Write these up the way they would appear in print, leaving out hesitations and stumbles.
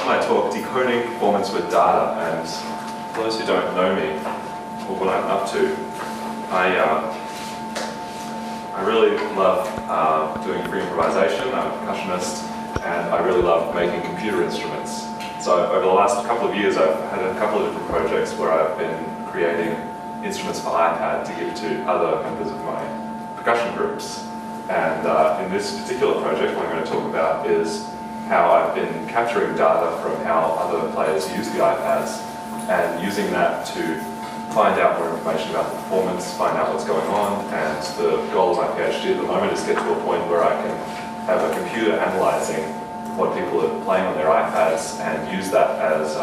to my talk, Decoding Performance with Data. And for those who don't know me, or what I'm up to, I really love doing free improvisation. I'm a percussionist, and I really love making computer instruments. So over the last couple of years, I've had a couple of different projects where I've been creating instruments for iPad to give to other members of my percussion groups. And in this particular project, what I'm going to talk about is how I've been capturing data from how other players use the iPads and using that to find out more information about the performance, find out what's going on, and the goal of my PhD at the moment is to get to a point where I can have a computer analyzing what people are playing on their iPads and use that as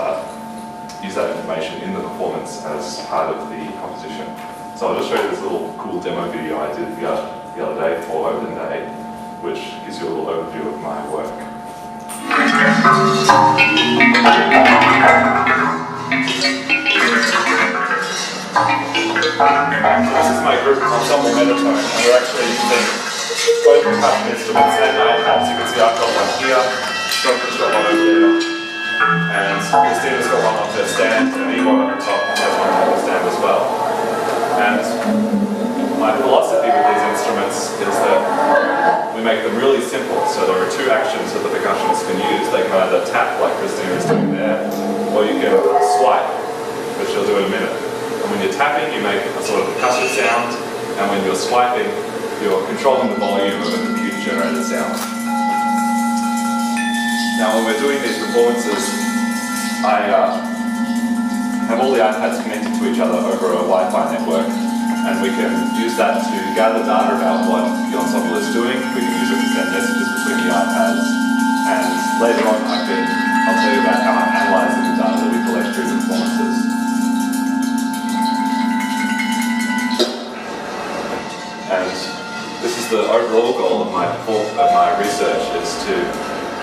use that information in the performance as part of the composition. So I'll just show you this little cool demo video I did the other day for Open Day, which gives you a little overview of my work. So this is my group Ensemble Metatone, and we're actually using both percussion instruments and iPads. You can see I've got one here, Jonathan's got one over there, and Christina's got one on her stand, and Yvonne at the top has one on her stand as well. And my philosophy with these instruments is that we make them really simple. So there are two actions that the percussionists can use. They can either tap like Christina is doing there, or you can swipe, which she'll do in a minute. And when you're tapping, you make a sort of percussive sound, and when you're swiping, you're controlling the volume of a computer-generated sound. Now, when we're doing these performances, I have all the iPads connected to each other over a Wi-Fi network, and we can use that to gather data about what the ensemble is doing. We can use it to send messages between the iPads, and later on I'll tell you about how I'm analysing the data that we collect through the performances. And this is the overall goal of my research, is to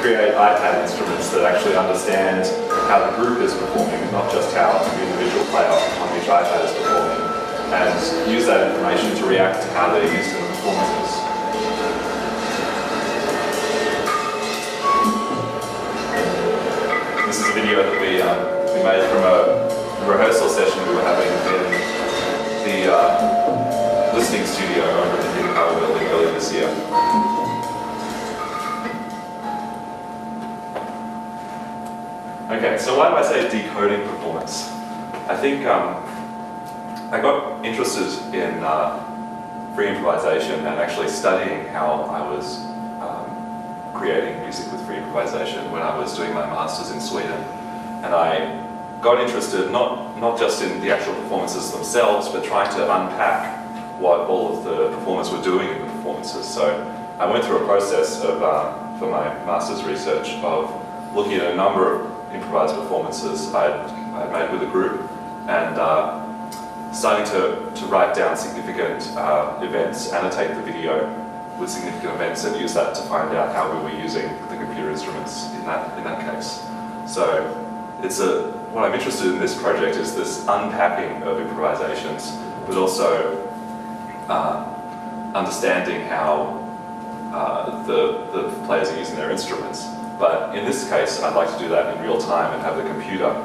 create iPad instruments that actually understand how the group is performing, not just how the individual player on each iPad is performing, and use that information to react to how they're used in the performances. This is a video that we made from a rehearsal session we were having in the listening studio over in the Hidden Power building earlier this year. Okay, so why do I say decoding performance? I think I got interested in free improvisation and actually studying how I was creating music with free improvisation when I was doing my masters in Sweden. And I got interested not just in the actual performances themselves, but trying to unpack what all of the performers were doing in the performances. So I went through a process of, for my master's research, of looking at a number of improvised performances I'd made with a group, and starting to write down significant events, annotate the video with significant events, and use that to find out how we were using the computer instruments in that case. So what I'm interested in this project is this unpacking of improvisations, but also understanding how the players are using their instruments. But in this case, I'd like to do that in real time and have the computer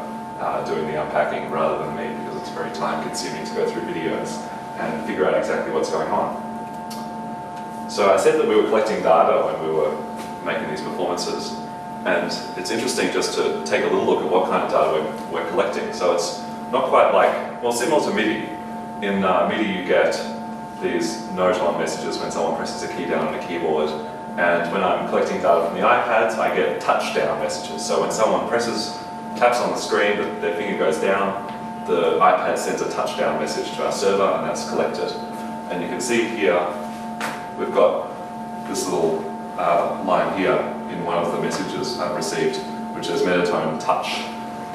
doing the unpacking rather than me, because it's very time-consuming to go through videos and figure out exactly what's going on. So I said that we were collecting data when we were making these performances, and it's interesting just to take a little look at what kind of data we're collecting. So it's not quite like, well, similar to MIDI. In MIDI you get these note-on messages when someone presses a key down on a keyboard, and when I'm collecting data from the iPads, I get touch-down messages. So when someone taps on the screen, their finger goes down, the iPad sends a touch-down message to our server, and that's collected. And you can see here, we've got this little line here in one of the messages I've received, which is Metatone Touch.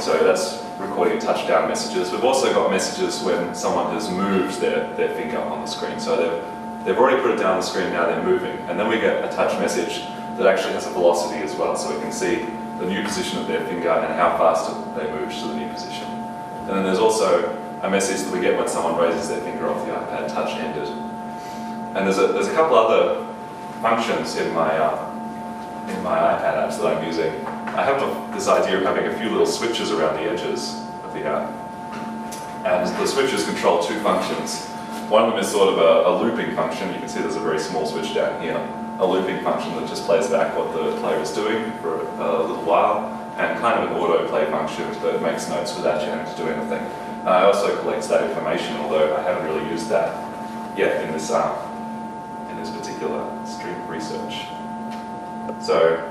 So that's recording touch-down messages. We've also got messages when someone has moved their finger on the screen. So they've already put it down the screen, now they're moving. And then we get a touch message that actually has a velocity as well, so we can see the new position of their finger and how fast they move to the new position. And then there's also a message that we get when someone raises their finger off the iPad, touch ended. And there's a couple other functions in my iPad apps that I'm using I have this idea of having a few little switches around the edges of the app. And the switches control two functions. One of them is sort of a looping function. You can see there's a very small switch down here. A looping function that just plays back what the player is doing for a little while, and kind of an autoplay function that makes notes without you having to do anything. I also collects that information, although I haven't really used that yet in this particular stream of research. So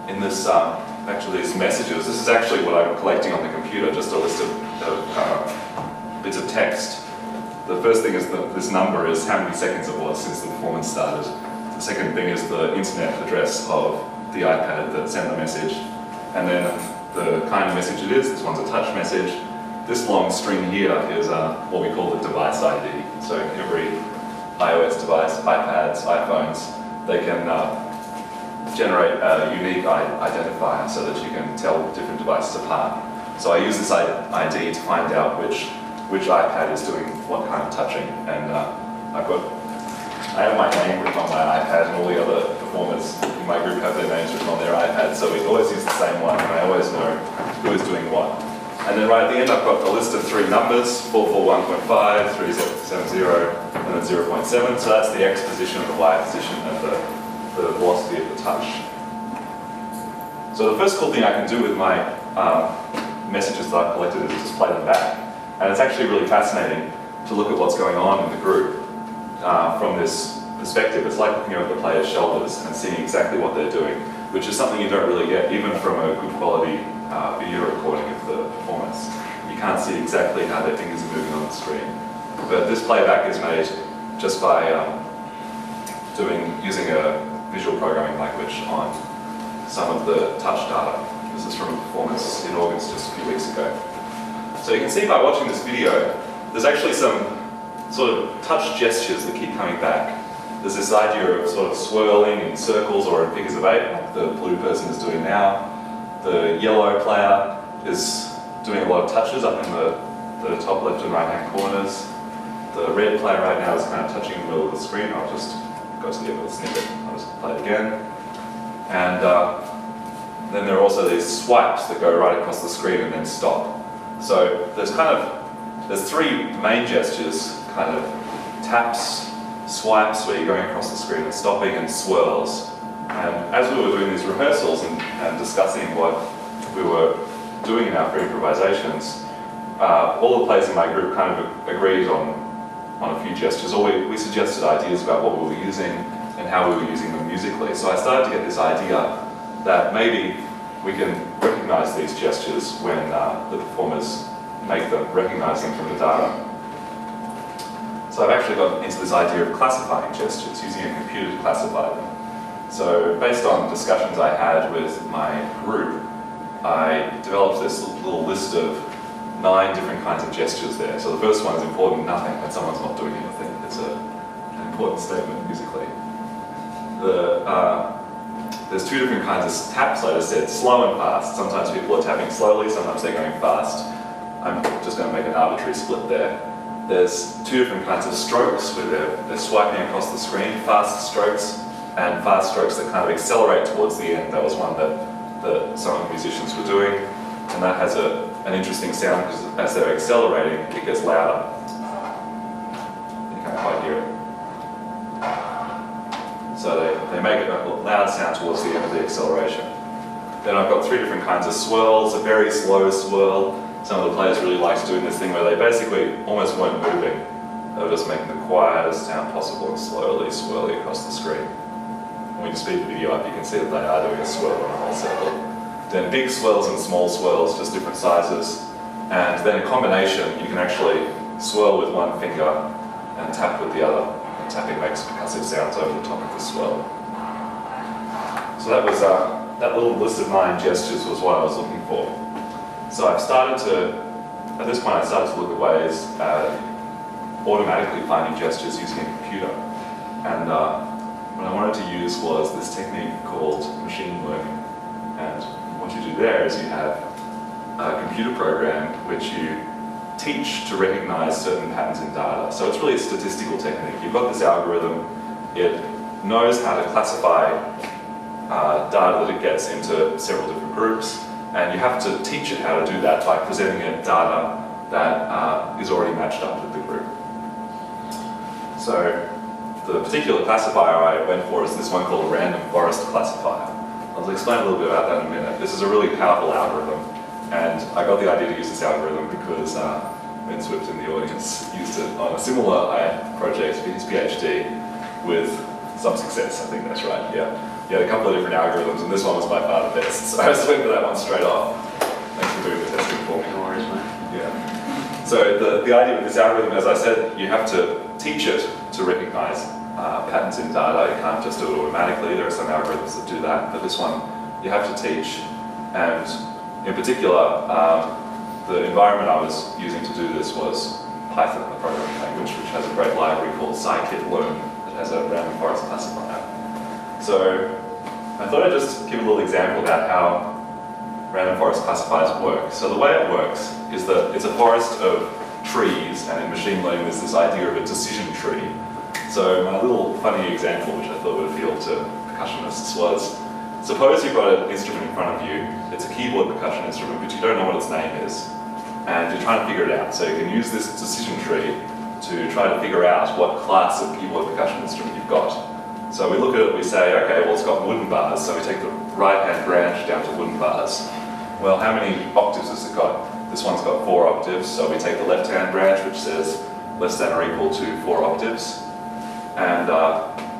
in this, actually these messages, this is actually what I'm collecting on the computer, just a list of bits of text. The first thing is that this number is how many seconds it was since the performance started. The second thing is the internet address of the iPad that sent the message. And then the kind of message it is. This one's a touch message. This long string here is what we call the device ID. So every iOS device, iPads, iPhones, they can generate a unique identifier so that you can tell different devices apart. So I use this ID to find out which iPad is doing what kind of touching. And I have my name written on my iPad, and all the other performers in my group have their names written on their iPad, so we always use the same one, and I always know who is doing what. And then right at the end, I've got a list of three numbers, 441.5, 370, and then 0.7, so that's the X position, the Y position, and the velocity of the touch. So the first cool thing I can do with my messages that I've collected is just play them back. And it's actually really fascinating to look at what's going on in the group from this perspective. It's like looking over the player's shoulders and seeing exactly what they're doing, which is something you don't really get even from a good quality video recording of the performance. You can't see exactly how their fingers are moving on the screen. But this playback is made just by using a visual programming language on some of the touch data. This is from a performance in August just a few weeks ago. So you can see by watching this video, there's actually some sort of touch gestures that keep coming back. There's this idea of sort of swirling in circles or in figures of 8, like the blue person is doing now. The yellow player is doing a lot of touches up in the top left and right hand corners. The red player right now is kind of touching in the middle of the screen. I'll just go to the end of the snippet. I'll just play it again. And then there are also these swipes that go right across the screen and then stop. So there's three main gestures, kind of taps, swipes where you're going across the screen and stopping, and swirls. And as we were doing these rehearsals and discussing what we were doing in our free improvisations, all the players in my group kind of agreed on a few gestures, or we suggested ideas about what we were using and how we were using them musically. So I started to get this idea that maybe we can recognize these gestures when the performers recognize them from the data. So I've actually got into this idea of classifying gestures, using a computer to classify them. So based on discussions I had with my group, I developed this little list of 9 different kinds of gestures there. So the first one is important nothing, when someone's not doing anything. It's an important statement musically. There's 2 different kinds of taps, I just said, slow and fast. Sometimes people are tapping slowly, sometimes they're going fast. I'm just going to make an arbitrary split there. There's 2 different kinds of strokes where they're swiping across the screen, fast strokes and fast strokes that kind of accelerate towards the end. That was one that some of the musicians were doing, and that has an interesting sound because as they're accelerating, it gets louder. You can't quite hear it. So they make a loud sound towards the end of the acceleration. Then I've got 3 different kinds of swirls, a very slow swirl. Some of the players really liked doing this thing where they basically almost weren't moving. They were just making the quietest sound possible and slowly swirling across the screen. When you speed the video up, you can see that they are doing a swirl in a whole circle. Then big swirls and small swirls, just different sizes. And then a combination, you can actually swirl with one finger and tap with the other. And tapping makes percussive sounds over the top of the swirl. So that was that little list of 9 gestures was what I was looking for. So at this point I started to look at ways automatically finding gestures using a computer. And what I wanted to use was this technique called machine learning. And what you do there is you have a computer program which you teach to recognize certain patterns in data. So it's really a statistical technique. You've got this algorithm, it knows how to classify data that it gets into several different different groups, and you have to teach it how to do that by presenting it data that is already matched up with the group. So the particular classifier I went for is this one called a random forest classifier. I'll explain a little bit about that in a minute. This is a really powerful algorithm, and I got the idea to use this algorithm because Ben Swift in the audience used it on a similar project for his PhD with some success. I think that's right, yeah. He had a couple of different algorithms, and this one was by far the best, so I just went for that one straight off. Thanks for doing the testing for me. No worries, mate. Yeah. So the idea with this algorithm, as I said, you have to teach it to recognize patterns in data. You can't just do it automatically. There are some algorithms that do that, but this one you have to teach. And in particular, the environment I was using to do this was Python, the programming language, which has a great library called scikit-learn that has a random forest classifier. So I thought I'd just give a little example about how random forest classifiers work. So the way it works is that it's a forest of trees, and in machine learning there's this idea of a decision tree. So my little funny example, which I thought would appeal to percussionists, was suppose you've got an instrument in front of you. It's a keyboard percussion instrument, but you don't know what its name is, and you're trying to figure it out. So you can use this decision tree to try to figure out what class of keyboard percussion instrument you've got. So we look at it, we say, okay, well it's got wooden bars, so we take the right-hand branch down to wooden bars. Well, how many octaves has it got? This one's got 4 octaves, so we take the left-hand branch, which says less than or equal to 4 octaves. And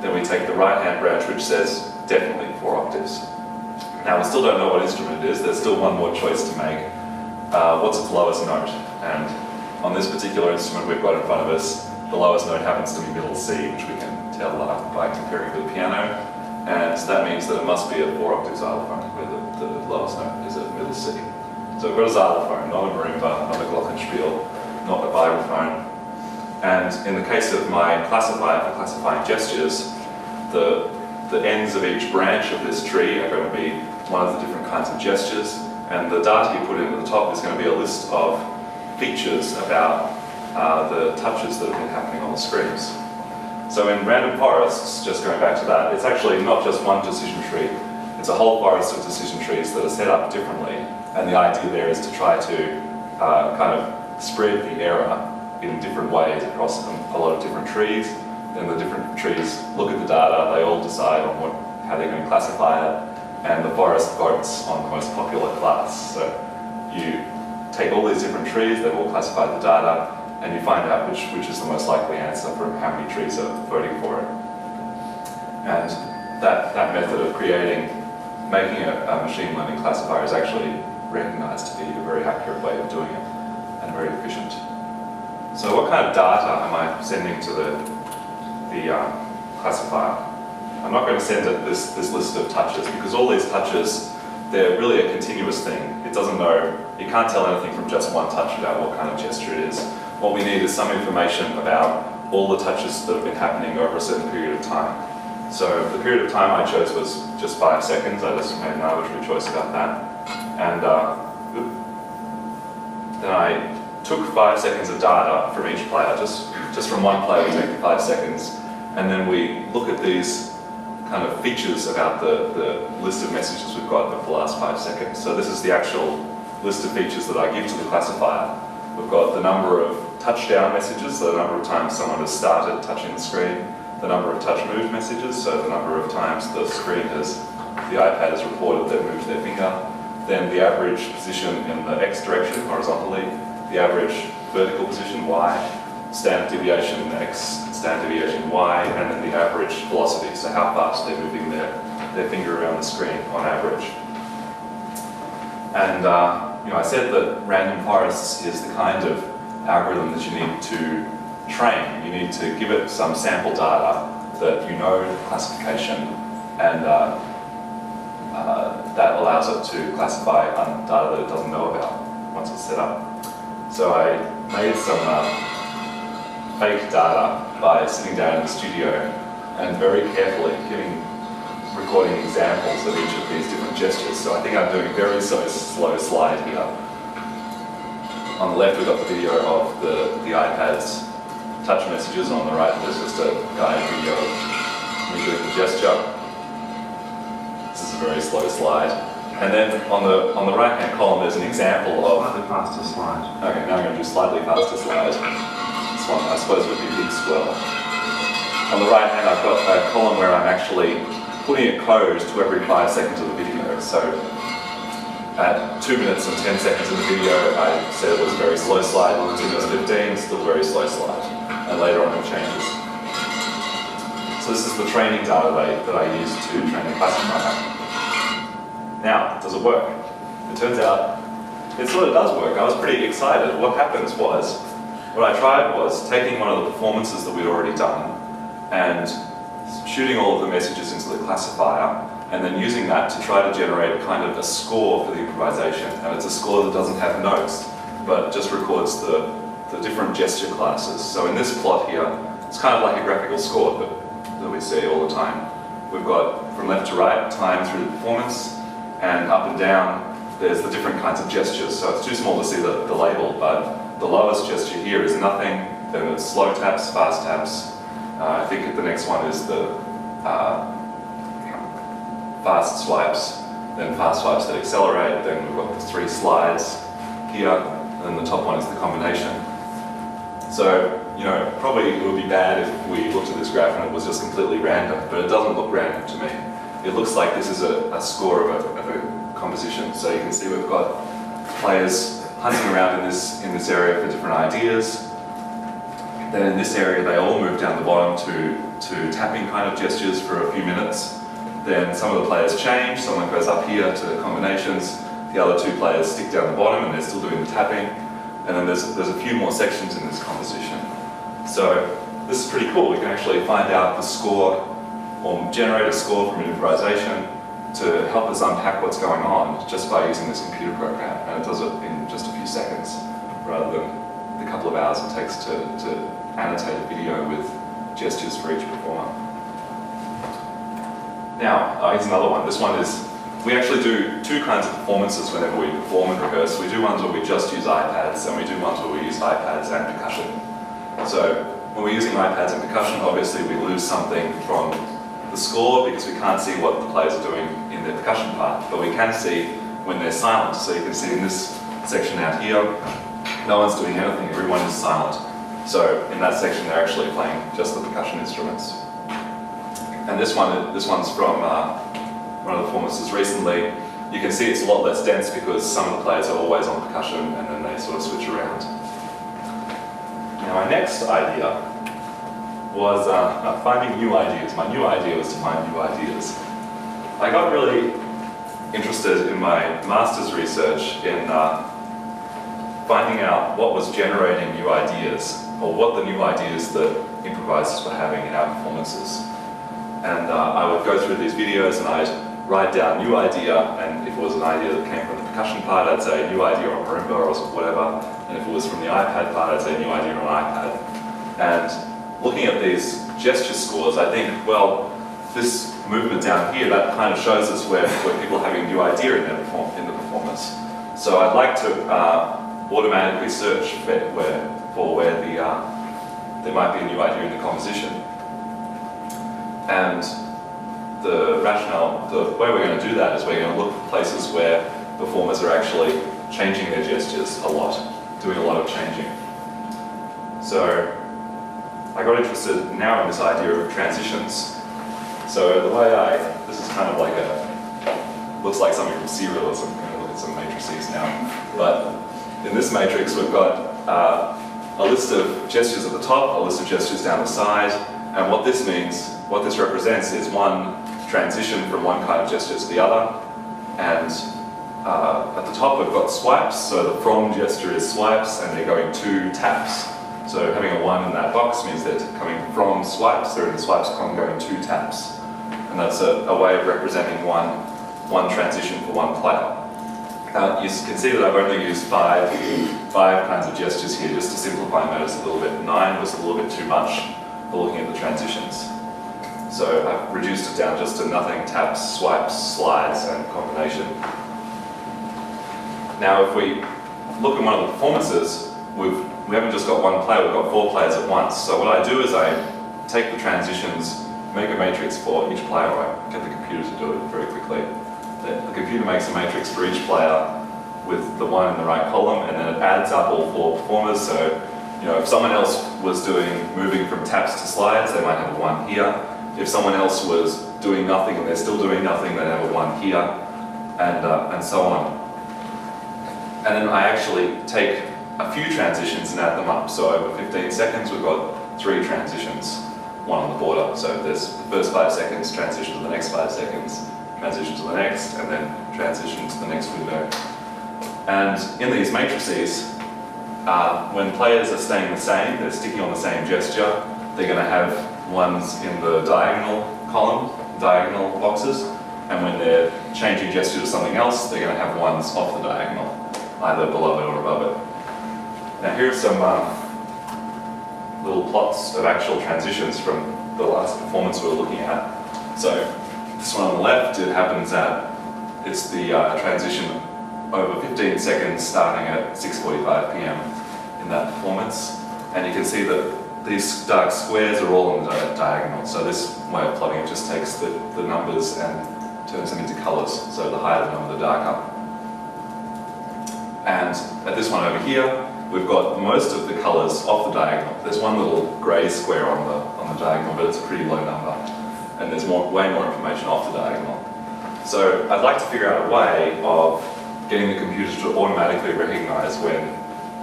then we take the right-hand branch, which says definitely 4 octaves. Now, we still don't know what instrument it is. There's still one more choice to make. What's its lowest note? And on this particular instrument we've got in front of us, the lowest note happens to be middle C, which we can tell by comparing with the piano. And that means that it must be a 4-octave xylophone, where the lowest note is at middle C. So we've got a xylophone, not a marimba, not a glockenspiel, not a vibraphone. And in the case of my classifier for classifying gestures, the ends of each branch of this tree are going to be one of the different kinds of gestures, and the data you put in at the top is going to be a list of features about the touches that have been happening on the screens. So in random forests, just going back to that, it's actually not just one decision tree, it's a whole forest of decision trees that are set up differently, and the idea there is to try to kind of spread the error in different ways across a lot of different trees. Then the different trees look at the data, they all decide on how they're going to classify it, and the forest votes on the most popular class. So you take all these different trees, they've all classified the data, and you find out which is the most likely answer from how many trees are voting for it. And that method of making a machine learning classifier is actually recognized to be a very accurate way of doing it, and very efficient. So what kind of data am I sending to the classifier? I'm not going to send it this list of touches, because all these touches, they're really a continuous thing. It doesn't know, you can't tell anything from just one touch about what kind of gesture it is. What we need is some information about all the touches that have been happening over a certain period of time. So the period of time I chose was just 5 seconds. I just made an arbitrary choice about that. And then I took 5 seconds of data from each player, just from one player we take the 5 seconds, and then we look at these kind of features about the list of messages we've got over the last 5 seconds. So this is the actual list of features that I give to the classifier. We've got the number of touchdown messages, so the number of times someone has started touching the screen, the number of touch move messages, so the number of times the iPad has reported they've moved their finger, then the average position in the X direction horizontally, the average vertical position, Y, standard deviation X, standard deviation Y, and then the average velocity, so how fast they're moving their finger around the screen on average. And I said that random forests is the kind of algorithm that you need to train. You need to give it some sample data that you know the classification, and that allows it to classify data that it doesn't know about once it's set up. So I made some fake data by sitting down in the studio and very carefully recording examples of each of these different gestures. So I think I'm doing a very slow slide here. On the left we've got the video of the iPad's touch messages, and on the right there's just a guide video of me doing the gesture. This is a very slow slide. And then on the right-hand column, there's an example of... Slightly faster slide. Okay, now I'm going to do slightly faster slide. This one, I suppose, would be big swell. On the right hand, I've got a column where I'm actually putting a code to every 5 seconds of the video. So at 2 minutes and 10 seconds of the video, I said it was a very slow slide. 2 minutes 15, still very slow slide. And later on it changes. So this is the training data that I use to train the classifier. Now, does it work? It turns out it sort of does work. I was pretty excited. What happens was, what I tried was taking one of the performances that we'd already done and shooting all of the messages into the classifier and then using that to try to generate kind of a score for the improvisation. And it's a score that doesn't have notes, but just records the different gesture classes. So in this plot here, it's kind of like a graphical score that we see all the time. We've got from left to right, time through the performance, and up and down, there's the different kinds of gestures. So it's too small to see the label, but the lowest gesture here is nothing, then it's slow taps, fast taps. I think the next one is the fast swipes, then fast swipes that accelerate, then we've got the 3 slides here, and then the top one is the combination. So, you know, probably it would be bad if we looked at this graph and it was just completely random, but it doesn't look random to me. It looks like this is a score of a composition. So you can see we've got players hunting around in this area for different ideas. Then in this area, they all move down the bottom to tapping kind of gestures for a few minutes. Then some of the players change. Someone goes up here to combinations. The other 2 players stick down the bottom and they're still doing the tapping. And then there's a few more sections in this composition. So this is pretty cool. We can actually find out the score or generate a score from an improvisation to help us unpack what's going on just by using this computer program. And it does it in just a few seconds rather than the couple of hours it takes to annotate a video with gestures for each performer. Now, here's another one. This one is, we actually do 2 kinds of performances whenever we perform and rehearse. We do ones where we just use iPads, and we do ones where we use iPads and percussion. So when we're using iPads and percussion, obviously we lose something from the score because we can't see what the players are doing in their percussion part, but we can see when they're silent. So you can see in this section out here, no one's doing anything, everyone is silent. So in that section they're actually playing just the percussion instruments. And this one's from one of the performances recently. You can see it's a lot less dense because some of the players are always on percussion and then they sort of switch around. Now my next idea was finding new ideas. My new idea was to find new ideas. I got really interested in my master's research in finding out what was generating new ideas, or what the new ideas that improvisers were having in our performances. And I would go through these videos and I'd write down new idea, and if it was an idea that came from the percussion part, I'd say new idea on marimba or whatever, and if it was from the iPad part, I'd say new idea on iPad. And looking at these gesture scores, I think, well, this movement down here, that kind of shows us where people are having a new idea in the performance. So I'd like to automatically search for where there might be a new idea in the composition. And the rationale, the way we're going to do that is we're going to look for places where performers are actually changing their gestures a lot, doing a lot of changing. So I got interested now in this idea of transitions. So the way this is kind of like looks like something from serialism. I'm going to look at some matrices now. But in this matrix we've got a list of gestures at the top, a list of gestures down the side, and what this means, what this represents is one transition from one kind of gesture to the other. And at the top we've got swipes, so the from gesture is swipes and they're going to taps. So having a 1 in that box means they're coming from swipes, they're in the swipes column going to taps. And that's a way of representing one transition for one player. You can see that I've only used five kinds of gestures here just to simplify matters a little bit. 9 was a little bit too much for looking at the transitions. So I've reduced it down just to nothing, taps, swipes, slides, and combination. Now if we look at one of the performances, we haven't just got one player, we've got 4 players at once. So what I do is I take the transitions, make a matrix for each player, I get the computer to do it very quickly, The computer makes a matrix for each player with the one in the right column, and then it adds up all 4 performers. So, if someone else was moving from taps to slides, they might have a 1 here. If someone else was doing nothing and they're still doing nothing, they'd have a 1 here, and so on. And then I actually take a few transitions and add them up. So over 15 seconds, we've got 3 transitions, 1 on the border. So there's the first 5 seconds, transition to the next 5 seconds, transition to the next, and then transition to the next window. And in these matrices, when players are staying the same, they're sticking on the same gesture, they're going to have ones in the diagonal column, diagonal boxes, and when they're changing gesture to something else, they're going to have ones off the diagonal, either below it or above it. Now here are some little plots of actual transitions from the last performance we were looking at. So this one on the left, it happens it's the transition over 15 seconds starting at 6:45 p.m. in that performance. And you can see that these dark squares are all on the diagonal. So this way of plotting it just takes the numbers and turns them into colors. So the higher the number, the darker. And at this one over here, we've got most of the colors off the diagonal. There's one little gray square on the diagonal, but it's a pretty low number. And there's way more information off the diagonal. So I'd like to figure out a way of getting the computer to automatically recognize when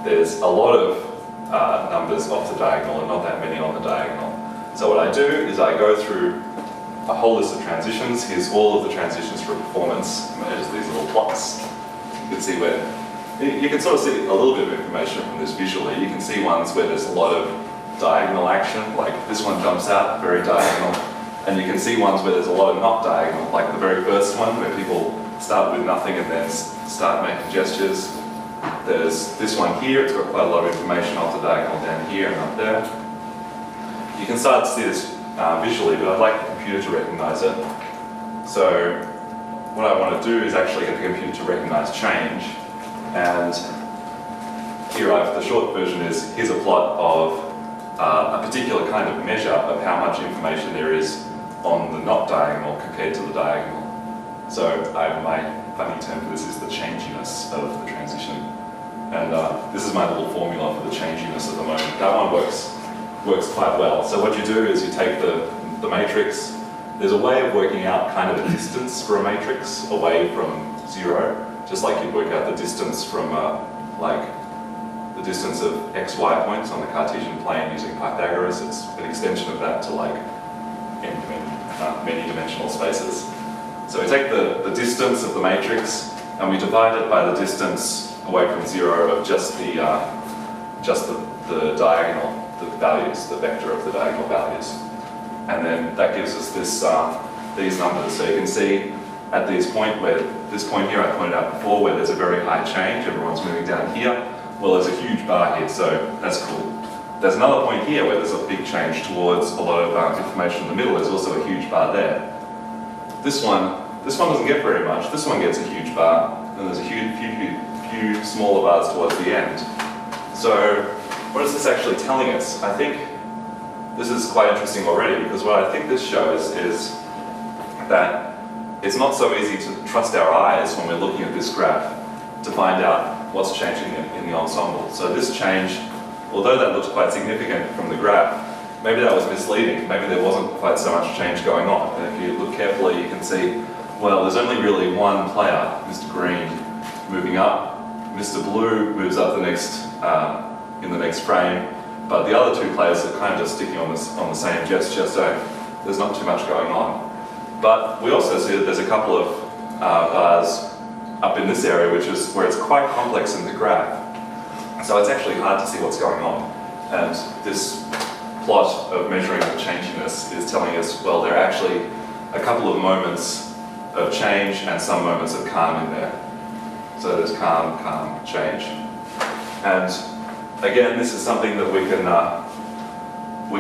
there's a lot of numbers off the diagonal and not that many on the diagonal. So what I do is I go through a whole list of transitions. Here's all of the transitions for performance. There's these little plots. You can see where you can sort of see a little bit of information from this visually. You can see ones where there's a lot of diagonal action, like this one jumps out, very diagonal. And you can see ones where there's a lot of not diagonal, like the very first one where people start with nothing and then start making gestures. There's this one here, it's got quite a lot of information off the diagonal down here and up there. You can start to see this visually, but I'd like the computer to recognize it. So what I want to do is actually get the computer to recognize change. And here the short version is, here's a plot of a particular kind of measure of how much information there is on the not diagonal compared to the diagonal. So my funny term for this is the changiness of the transition. And this is my little formula for the changiness at the moment. That one works quite well. So what you do is you take the matrix. There's a way of working out kind of a distance for a matrix away from 0, just like you'd work out the distance from like the distance of xy points on the Cartesian plane using Pythagoras. It's an extension of that to like many dimensional spaces. So we take the distance of the matrix and we divide it by the distance away from 0 of just the diagonal, the values, the vector of the diagonal values. And then that gives us these numbers. So you can see at this point here I pointed out before, where there's a very high change, everyone's moving down here. Well, there's a huge bar here, so that's cool. There's another point here where there's a big change towards a lot of information in the middle. There's also a huge bar there. This one doesn't get very much. This one gets a huge bar, and there's a few smaller bars towards the end. So what is this actually telling us? I think this is quite interesting already, because what I think this shows is that it's not so easy to trust our eyes when we're looking at this graph to find out what's changing in the ensemble. So this change, although that looks quite significant from the graph, maybe that was misleading. Maybe there wasn't quite so much change going on. And if you look carefully, you can see, well, there's only really one player, Mr. Green, moving up. Mr. Blue moves up in the next frame, but the other 2 players are kind of just sticking on the same gesture, so there's not too much going on. But we also see that there's a couple of bars up in this area, which is where it's quite complex in the graph. So it's actually hard to see what's going on. And this plot of measuring the changiness is telling us, well, there are actually a couple of moments of change and some moments of calm in there. So there's calm, calm, change. And again, this is something that we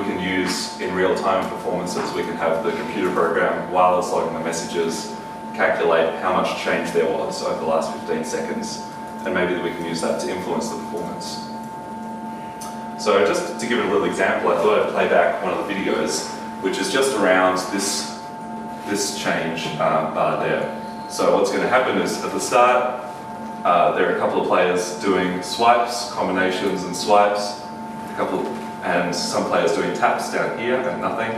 can use in real-time performances. We can have the computer program, while it's logging the messages, calculate how much change there was over the last 15 seconds. And maybe we can use that to influence the performance. So just to give it a little example, I thought I'd play back one of the videos, which is just around this change bar there. So what's going to happen is at the start, there are a couple of players doing swipes, combinations and swipes, and some players doing taps down here and nothing,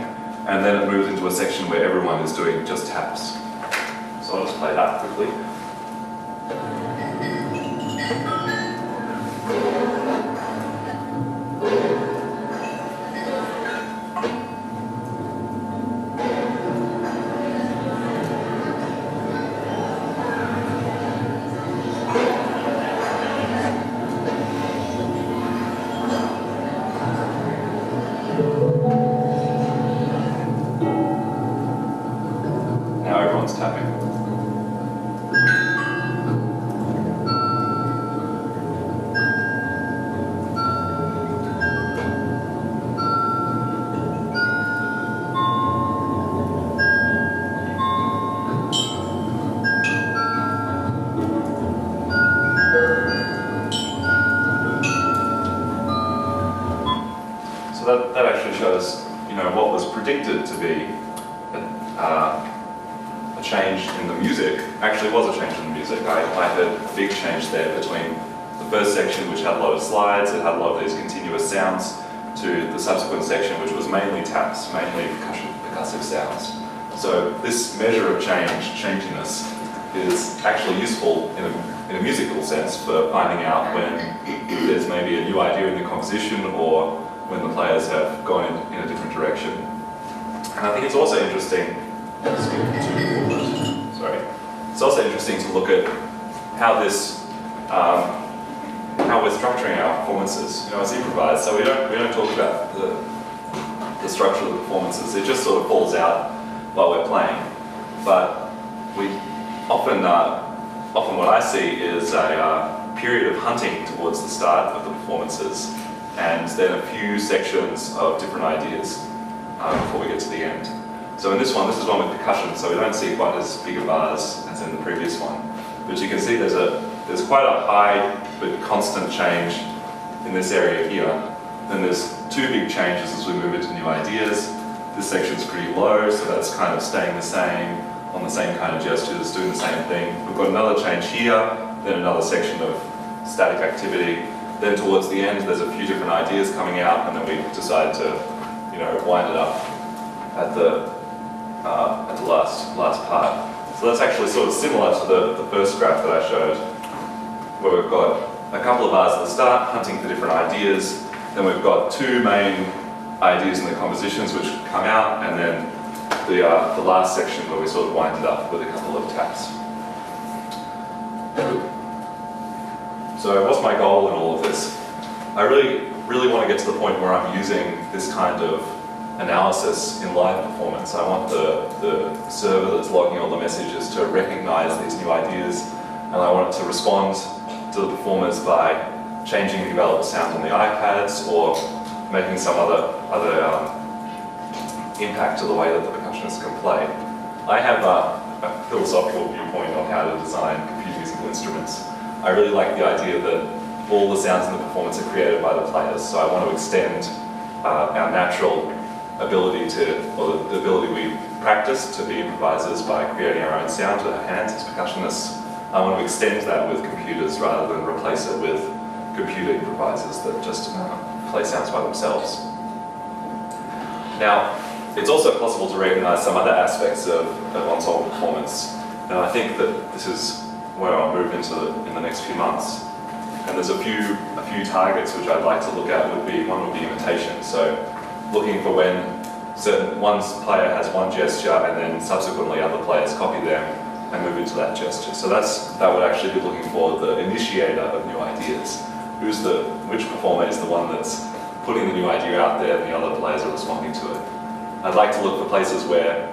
and then it moves into a section where everyone is doing just taps. So I'll just play that quickly. Now everyone's tapping. So that actually shows, what was predicted to be a change in the music actually was a change in the music. I had a big change there between the first section, which had a lot of slides, it had a lot of these continuous sounds, to the subsequent section, which was mainly taps, mainly percussive sounds. So this measure of changiness, is actually useful in a musical sense for finding out when there's maybe a new idea in the composition or when the players have gone in a different direction. And I think it's also interesting, it's also interesting to look at how this, how we're structuring our performances. As improvised, so we don't talk about the structure of the performances. It just sort of falls out while we're playing. But we often what I see is a period of hunting towards the start of the performances, and then a few sections of different ideas before we get to the end. So in this is one with percussion, so we don't see quite as big a bars as in the previous one. But you can see there's quite a high but constant change in this area here. Then there's two big changes as we move into new ideas. This section's pretty low, so that's kind of staying the same, on the same kind of gestures, doing the same thing. We've got another change here, then another section of static activity. Then towards the end, there's a few different ideas coming out, and then we decide to, wind it up at the last part. So that's actually sort of similar to the first graph that I showed, where we've got a couple of bars at the start, hunting for different ideas. Then we've got two main ideas in the compositions which come out, and then the last section where we sort of wind it up with a couple of taps. So what's my goal in all of this? I really want to get to the point where I'm using this kind of analysis in live performance. I want the server that's logging all the messages to recognize these new ideas, and I want it to respond to the performers by changing the available sound on the iPads or making some other impact to the way that the percussionists can play. I have a philosophical viewpoint on how to design computer musical instruments. I really like the idea that all the sounds in the performance are created by the players, so I want to extend our natural ability or the ability we practice to be improvisers by creating our own sound with our hands as percussionists. I want to extend that with computers rather than replace it with computer improvisers that just play sounds by themselves. Now, it's also possible to recognize some other aspects of ensemble performance, and I think that this is where I'll move into in the next few months. And there's a few targets which I'd like to look at. One would be imitation. So looking for when one player has one gesture and then subsequently other players copy them and move into that gesture. So that would actually be looking for the initiator of new ideas. Which performer is the one that's putting the new idea out there and the other players are responding to it. I'd like to look for places where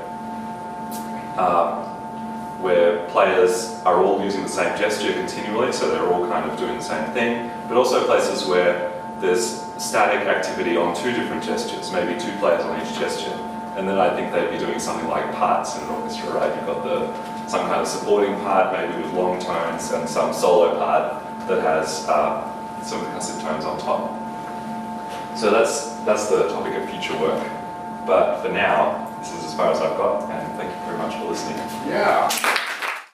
players are all using the same gesture continually, so they're all kind of doing the same thing, but also places where there's static activity on two different gestures, maybe two players on each gesture. And then I think they'd be doing something like parts in an orchestra, right? You've got some kind of supporting part, maybe with long tones, and some solo part that has some percussive tones on top. So that's the topic of future work. But for now, this is as far as I've got, and thank you very much for listening. Yeah.